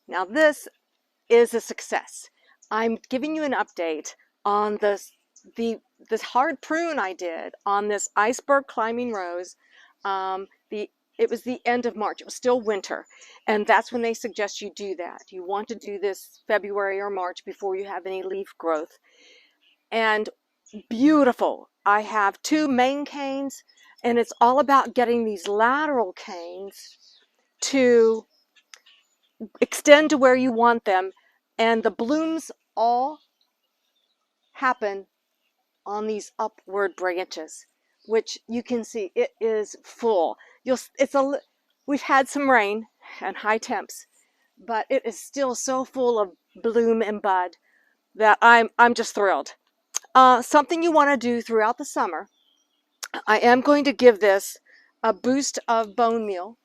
Now this is a success. I'm giving you an update on this hard prune I did on this Iceberg climbing rose. It was the end of March. It was still winter, and that's when they suggest you do that. You want to do this February or March before you have any leaf growth. And beautiful. I have 2 main canes, and it's all about getting these lateral canes to extend to where you want them, and the blooms all happen on these upward branches, which you can see it is full. We've had some rain and high temps, but it is still so full of bloom and bud that I'm just thrilled. Something you want to do throughout the summer, I am going to give this a boost of bone meal.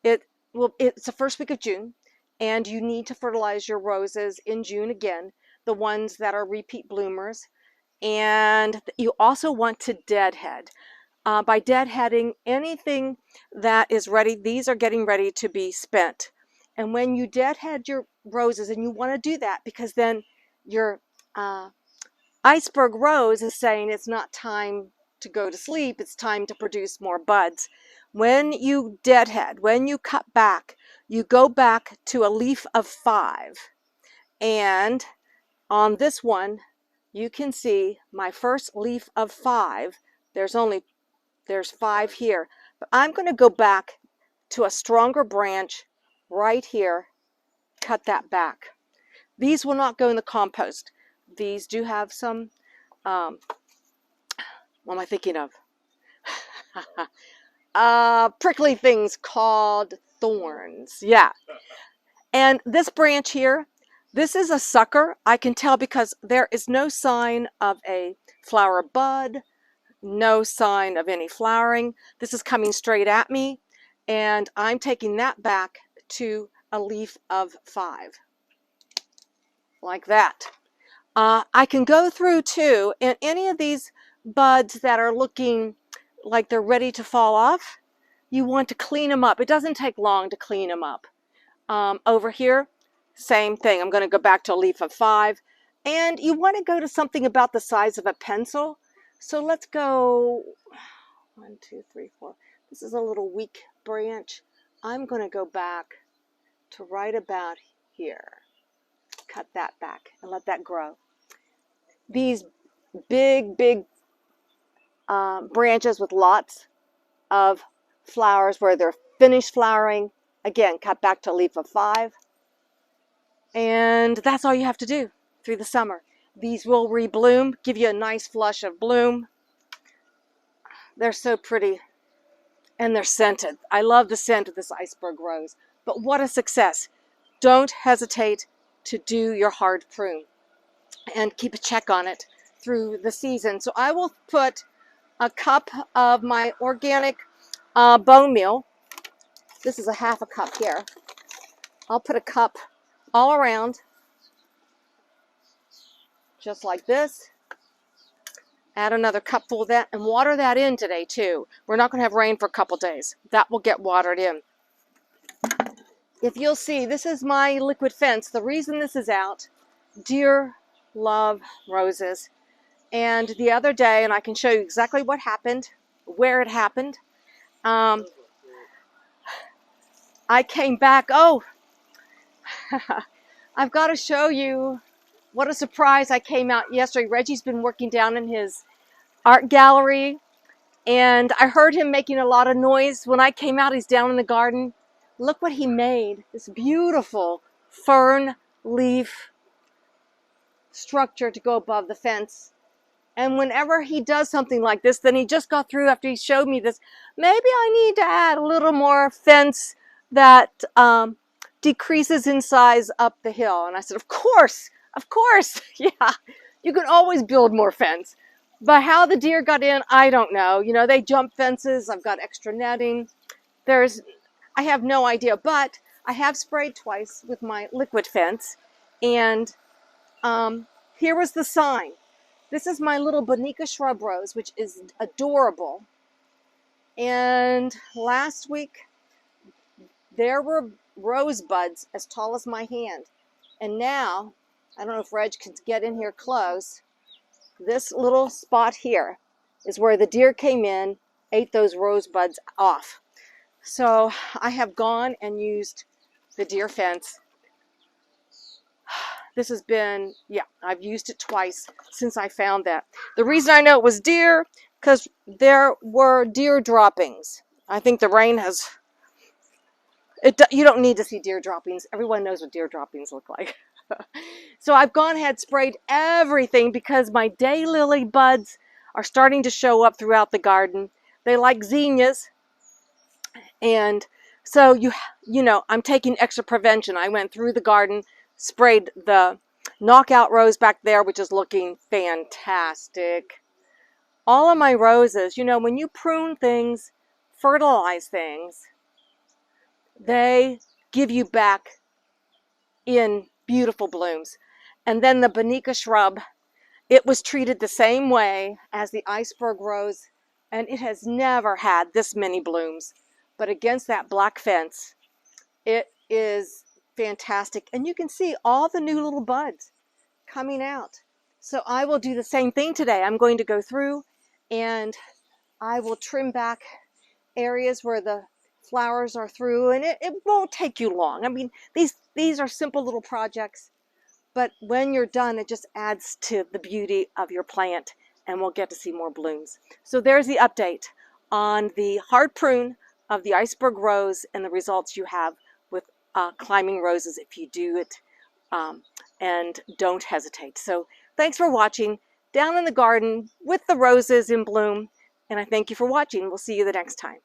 It's the first week of June, and you need to fertilize your roses in June again, the ones that are repeat bloomers. And you also want to deadhead. By deadheading anything that is ready, these are getting ready to be spent. And when you deadhead your roses, and you want to do that because then your Iceberg rose is saying it's not time to go to sleep, it's time to produce more buds. When you deadhead, when you cut back, you go back to a leaf of 5. And on this one, you can see my first leaf of 5. There's 5 here, but I'm going to go back to a stronger branch right here, cut that back. These will not go in the compost. These do have some, what am I thinking of? Prickly things called thorns. Yeah. And this branch here, this is a sucker. I can tell because there is no sign of a flower bud, no sign of any flowering. This is coming straight at me, and I'm taking that back to a leaf of 5, like that. I can go through too, and any of these buds that are looking like they're ready to fall off, you want to clean them up. It doesn't take long to clean them up. Over here, same thing. I'm going to go back to a leaf of 5, and you want to go to something about the size of a pencil. So let's go 1, 2, 3, 4. This is a little weak branch. I'm going to go back to right about here. Cut that back and let that grow. These big branches with lots of flowers where they're finished flowering, again, cut back to a leaf of 5. And that's all you have to do through the summer. These will rebloom, give you a nice flush of bloom. They're so pretty, and they're scented. I love the scent of this Iceberg rose. But what a success. Don't hesitate to do your hard prune and keep a check on it through the season. So I will put a cup of my organic bone meal. This is a half a cup here. I'll put a cup all around, just like this. Add another cupful of that, and water that in today too. We're not going to have rain for a couple days. That will get watered in. If you'll see, this is my liquid fence. The reason this is out, deer love roses. And the other day, and I can show you exactly what happened, where it happened. I came back, I've got to show you what a surprise. I came out yesterday. Reggie's been working down in his art gallery, and I heard him making a lot of noise. When I came out, he's down in the garden. Look what he made. This beautiful fern leaf structure to go above the fence. And whenever he does something like this, then he just got through after he showed me this, maybe I need to add a little more fence that decreases in size up the hill. And I said, of course, yeah, you can always build more fence. But how the deer got in, I don't know. You know, they jump fences. I've got extra netting. I have no idea, but I have sprayed twice with my liquid fence. And here was the sign. This is my little Bonica shrub rose, which is adorable. And last week, there were rosebuds as tall as my hand. And now, I don't know if Reg can get in here close, this little spot here is where the deer came in, ate those rosebuds off. So I have gone and used the deer fence. This has been, yeah, I've used it twice since I found that. The reason I know it was deer, because there were deer droppings. I think the rain has, you don't need to see deer droppings. Everyone knows what deer droppings look like. So I've gone ahead, sprayed everything because my daylily buds are starting to show up throughout the garden. They like zinnias. And so, you know, I'm taking extra prevention. I went through the garden, sprayed the knockout rose back there, which is looking fantastic. All of my roses, you know, when you prune things, fertilize things, they give you back in beautiful blooms. And then the Bonica shrub, it was treated the same way as the Iceberg rose, and it has never had this many blooms. But against that black fence, it is fantastic. And you can see all the new little buds coming out. So I will do the same thing today. I'm going to go through and I will trim back areas where the flowers are through, and it won't take you long. I mean, these are simple little projects, but when you're done, it just adds to the beauty of your plant, and we'll get to see more blooms. So there's the update on the hard prune of the Iceberg rose and the results you have with climbing roses if you do it, and don't hesitate. So thanks for watching down in the garden with the roses in bloom, and I thank you for watching. We'll see you the next time.